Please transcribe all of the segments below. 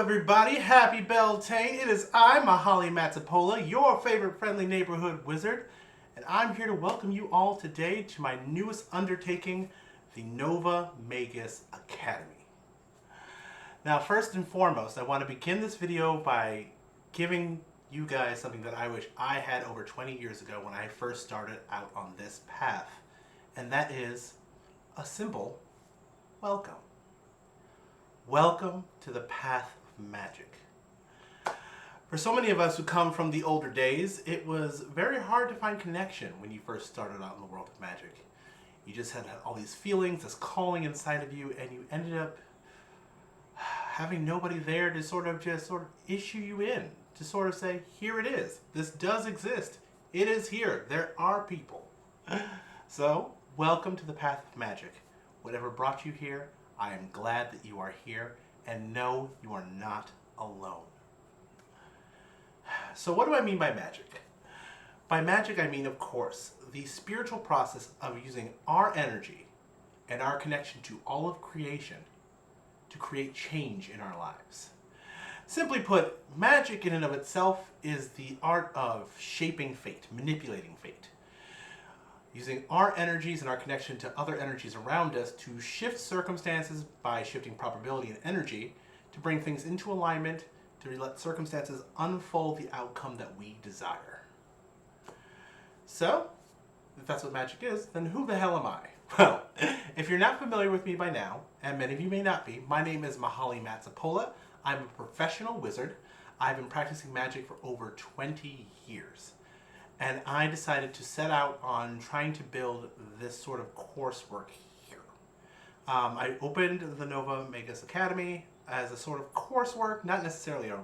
everybody, happy Beltane. It is I, Venmo Matsapola, your favorite friendly neighborhood wizard, and I'm here to welcome you all today to my newest undertaking, the Nova Magus Academy. Now, first and foremost, I want to begin this video by giving you guys something that I wish I had over 20 years ago when I first started out on this path, and that is a simple welcome. Welcome to the path of magic. For so many of us who come from the older days, it was very hard to find connection when you first started out in the world of magic. You just had all these feelings, this calling inside of you, and you ended up having nobody there to sort of issue you in, to sort of say, here it is. This does exist. It is here. There are people. So, welcome to the path of magic. Whatever brought you here, I am glad that you are here, and know you are not alone. So what do I mean by magic? By magic I mean, of course, the spiritual process of using our energy and our connection to all of creation to create change in our lives. Simply put, magic in and of itself is the art of shaping fate, manipulating fate. Using our energies and our connection to other energies around us to shift circumstances by shifting probability and energy, to bring things into alignment, to let circumstances unfold the outcome that we desire. So, if that's what magic is, then who the hell am I? Well, if you're not familiar with me by now, and many of you may not be, my name is Venmo Matsapola. I'm a professional wizard. I've been practicing magic for over 20 years. And I decided to set out on trying to build this sort of coursework here. I opened the Nova Magus Academy as a sort of coursework, not necessarily a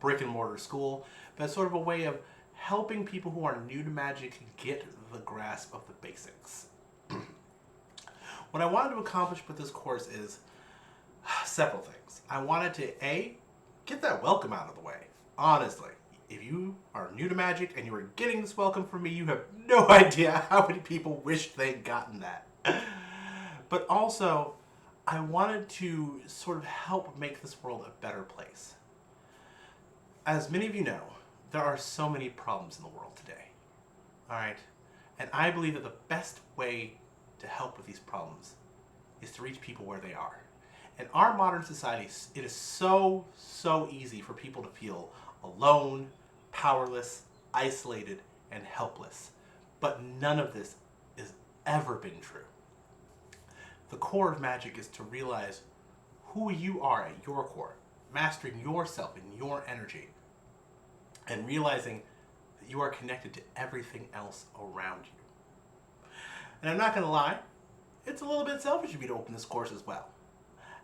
brick and mortar school, but sort of a way of helping people who are new to magic get the grasp of the basics. What I wanted to accomplish with this course is several things. I wanted to, A, get that welcome out of the way, honestly. If you are new to magic and you are getting this welcome from me, you have no idea how many people wish they'd gotten that. But also, I wanted to sort of help make this world a better place. As many of you know, there are so many problems in the world today. All right? And I believe that the best way to help with these problems is to reach people where they are. In our modern society, it is so easy for people to feel alone, powerless, isolated, and helpless. But none of this has ever been true. The core of magic is to realize who you are at your core, mastering yourself and your energy, and realizing that you are connected to everything else around you. And I'm not going to lie, it's a little bit selfish of me to open this course as well.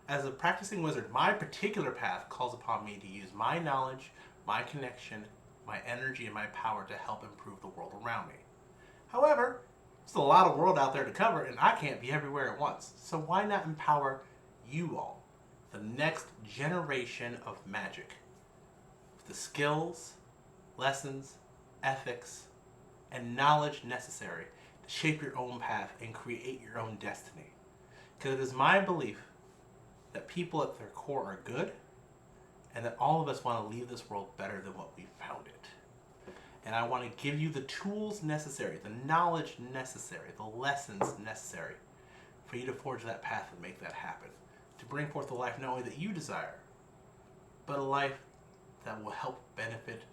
As a practicing wizard, my particular path calls upon me to use my knowledge, my connection, my energy, and my power to help improve the world around me. However, there's a lot of world out there to cover, and I can't be everywhere at once. So why not empower you all, the next generation of magic, with the skills, lessons, ethics, and knowledge necessary to shape your own path and create your own destiny. Because it is my belief that people at their core are good, and that all of us want to leave this world better than what we found it. And I want to give you the tools necessary, the knowledge necessary, the lessons necessary for you to forge that path and make that happen. To bring forth a life not only that you desire, but a life that will help benefit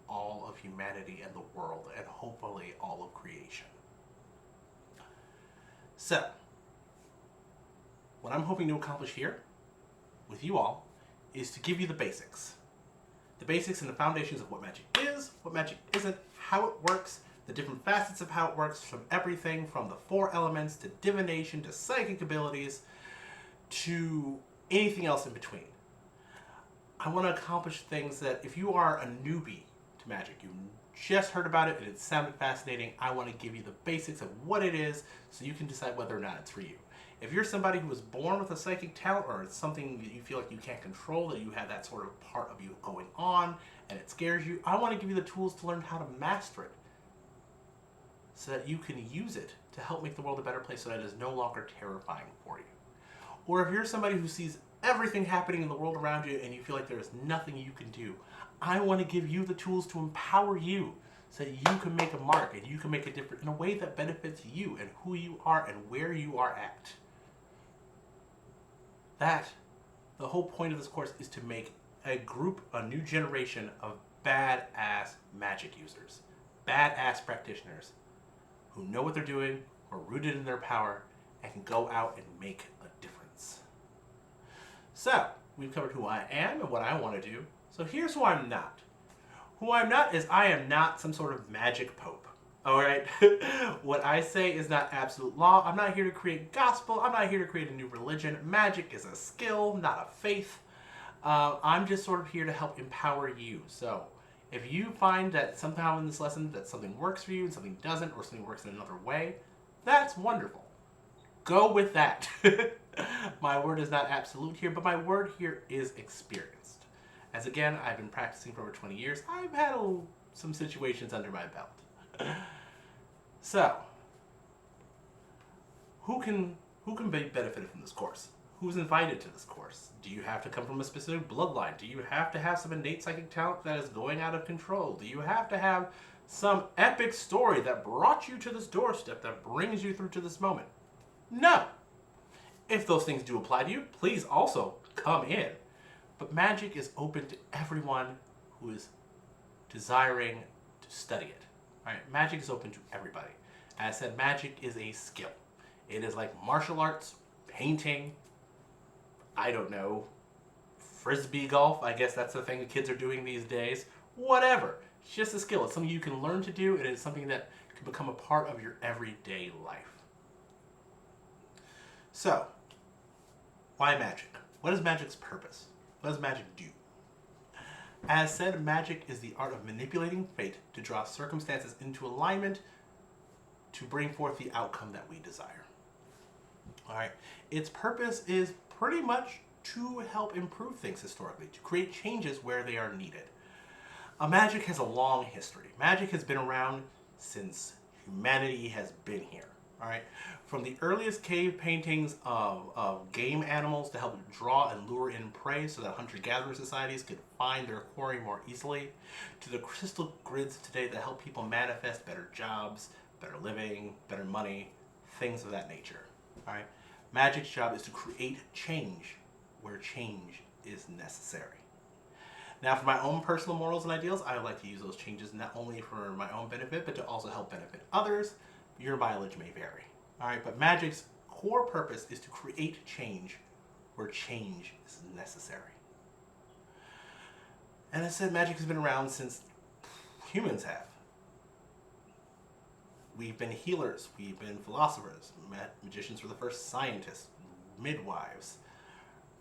all of humanity and the world, and hopefully all of creation. So, what I'm hoping to accomplish here with you all is to give you the basics. The basics and the foundations of what magic is, what magic isn't, how it works, the different facets of how it works, from everything from the 4 elements to divination to psychic abilities to anything else in between. I want to accomplish things that if you are a newbie to magic, you just heard about it and it sounded fascinating, I want to give you the basics of what it is so you can decide whether or not it's for you. If you're somebody who was born with a psychic talent, or it's something that you feel like you can't control, that you have that sort of part of you going on and it scares you, I want to give you the tools to learn how to master it so that you can use it to help make the world a better place so that it is no longer terrifying for you. Or if you're somebody who sees everything happening in the world around you and you feel like there's nothing you can do, I want to give you the tools to empower you so that you can make a mark and you can make a difference in a way that benefits you and who you are and where you are at. The whole point of this course is to make a new generation of badass magic users, badass practitioners who know what they're doing, who are rooted in their power, and can go out and make a difference. So, we've covered who I am and what I want to do. So here's who I'm not. Who I'm not is I am not some sort of magic pope. Alright? What I say is not absolute law. I'm not here to create gospel. I'm not here to create a new religion. Magic is a skill, not a faith. I'm just sort of here to help empower you. So, if you find that somehow in this lesson that something works for you and something doesn't, or something works in another way, that's wonderful. Go with that. My word is not absolute here, but my word here is experienced. As again, I've been practicing for over 20 years. I've had some situations under my belt. So, who can be benefited from this course? Who's invited to this course? Do you have to come from a specific bloodline? Do you have to have some innate psychic talent that is going out of control? Do you have to have some epic story that brought you to this doorstep that brings you through to this moment? No. If those things do apply to you, please also come in. But magic is open to everyone who is desiring to study it. All right? Magic is open to everybody. As I said, magic is a skill. It is like martial arts, painting, I don't know, frisbee golf. I guess that's the thing the kids are doing these days. Whatever. It's just a skill. It's something you can learn to do, and it's something that can become a part of your everyday life. So, why magic? What is magic's purpose? What does magic do? As said, magic is the art of manipulating fate to draw circumstances into alignment to bring forth the outcome that we desire. All right. Its purpose is pretty much to help improve things historically, to create changes where they are needed. Magic has a long history. Magic has been around since humanity has been here. All right. From the earliest cave paintings of game animals to help draw and lure in prey so that hunter-gatherer societies could find their quarry more easily, to the crystal grids of today that help people manifest better jobs, better living, better money, things of that nature. All right. Magic's job is to create change where change is necessary. Now, for my own personal morals and ideals, I would like to use those changes not only for my own benefit, but to also help benefit others. Your mileage may vary. All right, but magic's core purpose is to create change where change is necessary. And as I said, magic has been around since humans have. We've been healers, we've been philosophers, magicians were the first scientists, midwives,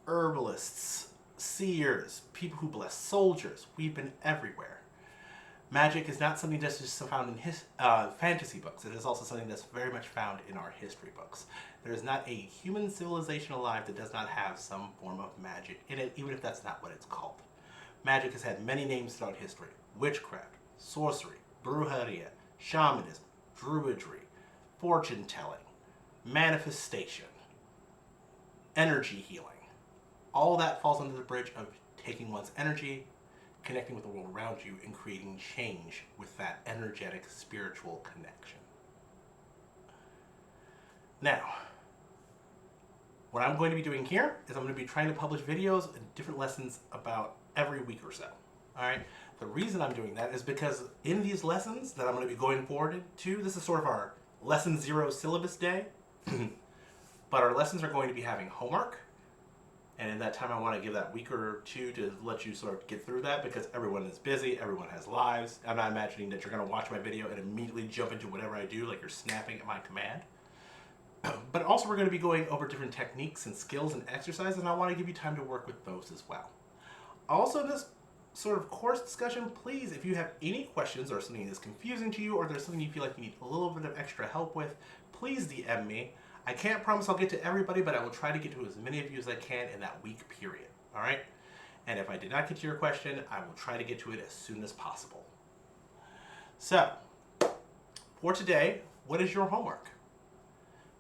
herbalists, seers, people who bless soldiers. We've been everywhere. Magic is not something that's just found in fantasy books. It is also something that's very much found in our history books. There is not a human civilization alive that does not have some form of magic in it, even if that's not what it's called. Magic has had many names throughout history. Witchcraft, sorcery, brujeria, shamanism, druidry, fortune-telling, manifestation, energy healing. All that falls under the bridge of taking one's energy, connecting with the world around you, and creating change with that energetic, spiritual connection. Now, what I'm going to be doing here is I'm going to be trying to publish videos and different lessons about every week or so. All right. The reason I'm doing that is because in these lessons that I'm going to be going forward to, this is sort of our Lesson 0 syllabus day, but our lessons are going to be having homework. And in that time, I want to give that week or two to let you sort of get through that because everyone is busy, everyone has lives. I'm not imagining that you're going to watch my video and immediately jump into whatever I do, like you're snapping at my command. But also we're going to be going over different techniques and skills and exercises, and I want to give you time to work with those as well. Also, in this sort of course discussion, please, if you have any questions or something that's confusing to you or there's something you feel like you need a little bit of extra help with, please DM me. I can't promise I'll get to everybody, but I will try to get to as many of you as I can in that week period, all right? And if I did not get to your question, I will try to get to it as soon as possible. So, for today, what is your homework?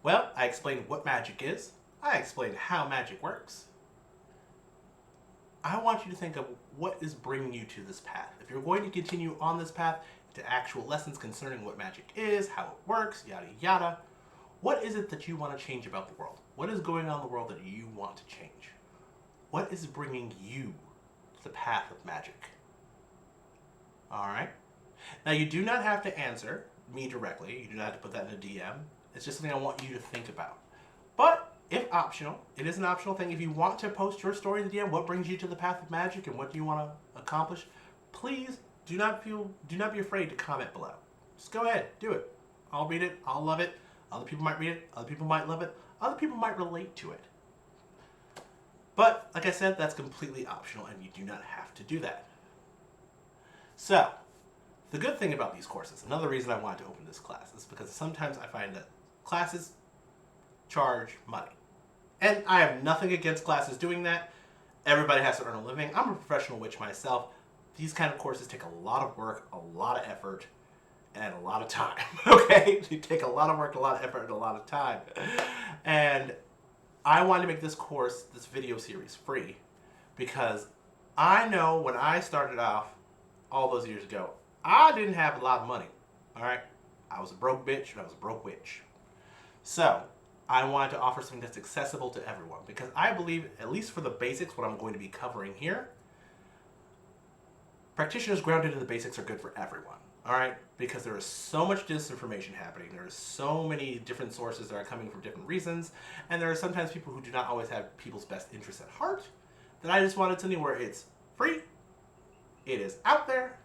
Well, I explained what magic is. I explained how magic works. I want you to think of what is bringing you to this path. If you're going to continue on this path to actual lessons concerning what magic is, how it works, yada yada, what is it that you want to change about the world? What is going on in the world that you want to change? What is bringing you to the path of magic? All right. Now, you do not have to answer me directly. You do not have to put that in a DM. It's just something I want you to think about. But if optional, it is an optional thing. If you want to post your story in the DM, what brings you to the path of magic and what do you want to accomplish, please do not be afraid to comment below. Just go ahead, do it. I'll read it. I'll love it. Other people might read it. Other people might love it. Other people might relate to it. But like I said, that's completely optional and you do not have to do that. So, the good thing about these courses, another reason I wanted to open this class, is because sometimes I find that classes charge money. And I have nothing against classes doing that. Everybody has to earn a living. I'm a professional witch myself. These kind of courses take a lot of work, a lot of effort, and a lot of time. Okay? They take a lot of work, a lot of effort, and a lot of time. And I wanted to make this course, this video series, free because I know when I started off all those years ago, I didn't have a lot of money. All right? I was a broke bitch and I was a broke witch. So, I wanted to offer something that's accessible to everyone because I believe, at least for the basics, what I'm going to be covering here, practitioners grounded in the basics are good for everyone, all right? Because there is so much disinformation happening. There are so many different sources that are coming from different reasons, and there are sometimes people who do not always have people's best interests at heart, that I just wanted something where it's free, it is out there,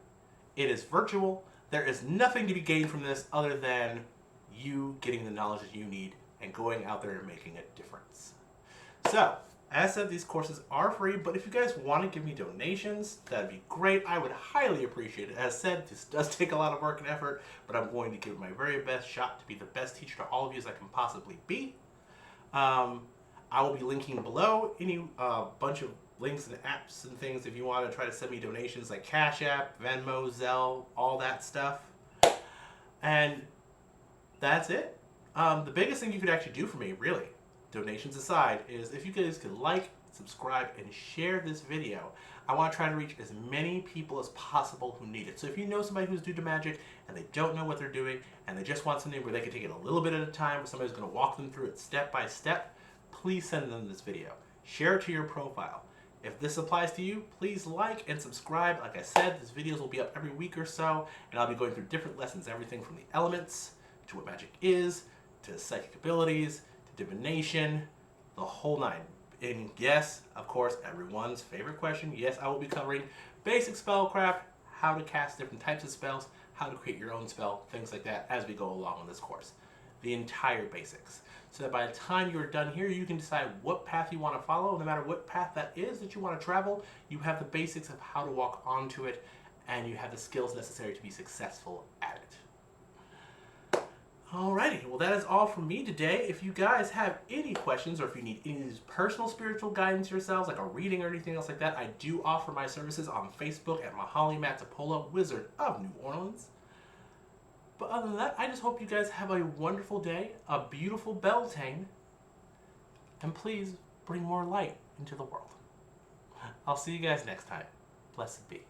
it is virtual, there is nothing to be gained from this other than you getting the knowledge that you need and going out there and making a difference. So, as said, these courses are free, but if you guys want to give me donations, that'd be great. I would highly appreciate it. As said, this does take a lot of work and effort, but I'm going to give it my very best shot to be the best teacher to all of you as I can possibly be. I will be linking below any bunch of links and apps and things if you want to try to send me donations like Cash App, Venmo, Zelle, all that stuff. And that's it. The biggest thing you could actually do for me, really, donations aside, is if you guys could like, subscribe, and share this video. I want to try to reach as many people as possible who need it. So if you know somebody who's new to magic and they don't know what they're doing and they just want something where they can take it a little bit at a time, where somebody's going to walk them through it step by step, please send them this video. Share it to your profile. If this applies to you, please like and subscribe. Like I said, these videos will be up every week or so, and I'll be going through different lessons, everything from the elements to what magic is, to psychic abilities, to divination, the whole nine. And yes, of course, everyone's favorite question, yes, I will be covering basic spellcraft, how to cast different types of spells, how to create your own spell, things like that as we go along in this course. The entire basics. So that by the time you're done here, you can decide what path you want to follow. No matter what path that is that you want to travel, you have the basics of how to walk onto it, and you have the skills necessary to be successful at it. Alrighty, well that is all from me today. If you guys have any questions or if you need any of these personal spiritual guidance yourselves, like a reading or anything else like that, I do offer my services on Facebook at Venmo Matsapola, Wizard of New Orleans. But other than that, I just hope you guys have a wonderful day, a beautiful Beltane, and please bring more light into the world. I'll see you guys next time. Blessed be.